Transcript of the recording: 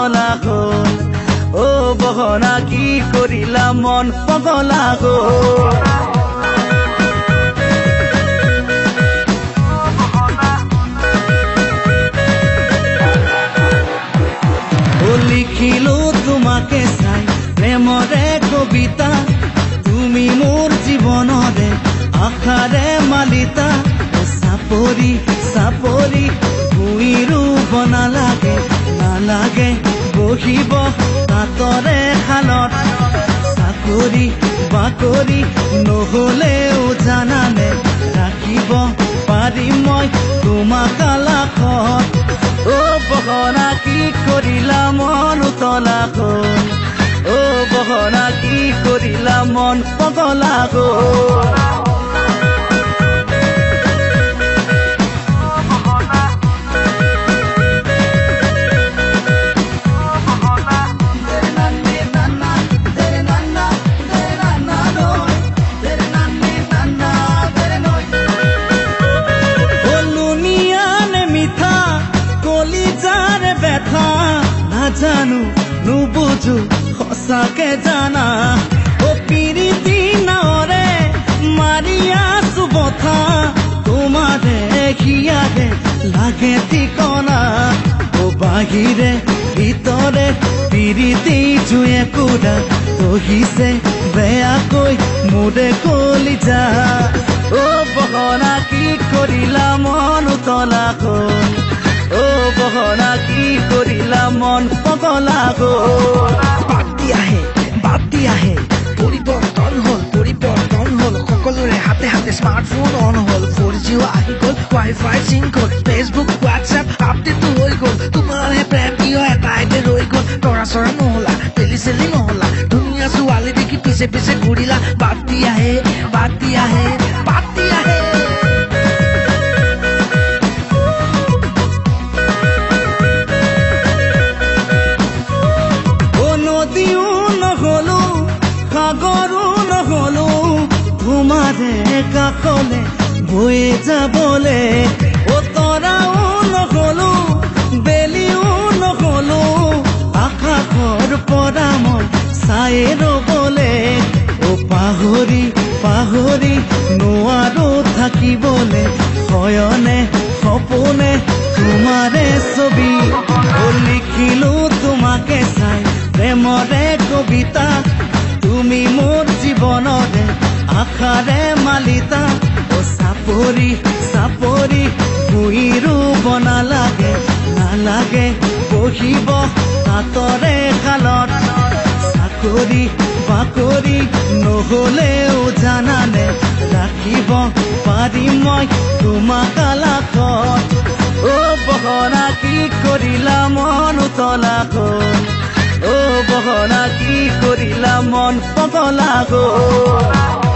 উতলা হ'ল ও বহনা কি কৰিলা মন পগলা হ'ল লিখিলো তোমাকে চাই প্ৰেমৰে কবিতা তুমি মোৰ জীৱনৰে আশাৰে মালিতা চাপৰি চাপৰি ভুঁই ৰুব নালাগে বহিব তাতৰে শালত চাকৰি বাকৰি নহলেও জানানে ৰাখিব পাৰিম মই তোমাক লাখত ও বহনা কি কৰিলা মন উতলা হ'ল ও বহনা কি কৰিলা মন পগলা হ'ল জানো নুবুজো সঁচাকে জানা ও পিৰিতি নাৱৰে মাৰি আছো বথা তোমাৰে হিয়াৰে লাগে ঠিকনা ও বাহিৰে ভিতৰে পিৰিতি জুয়ে কুৰা তহিছে বেয়াকৈ মোৰে কলিজা ও বহনা কি কৰিলা মন উতলা হ'ল ও বহনা কি কৰিলা মন পগলা হ'ল বাদ দিয়া হে পৰিৱৰ্তন হ'ল সকলোৰে হাতে হাতে স্মাৰ্টফোন অন হ'ল 4G আহি গ'ল ৱাইফাই চিংক হ'ল ফেচবুক হোৱাটছএপ আপডেটটো হৈ গ'ল তোমাৰহে প্ৰেম কিয় এটাইতে ৰৈ গ'ল তৰা চৰা নহ'লা তেলি চেলি নহ'লা ধুনীয়া ছোৱালী দেখি পিছে পিছে ঘূৰিলা বাদ দিয়া হে তোমাৰে কাষলে বয়ে যাবলে ও তৰাও নহলো বেলিও নহলো আকাশৰ পৰা মই চাই ৰবলে ও পাহৰি নোৱাৰো থাকিবলে শয়নে সপোনে তোমাৰে ছবি ও লিখিলো তোমাকে চাই প্ৰেমৰে কবিতা তুমি মোৰ জীৱনৰে আশাৰে মালিতা ও চাপৰি ভুঁই ৰুব নালাগে বহিব তাতৰে শালত চাকৰি বাকৰি নহলেও জানানে ৰাখিব পাৰিম মই তোমাক লাখত ও বহনা কি কৰিলা মন উতলা হ'ল ও বহনা কি কৰিলা মন পগলা হ'ল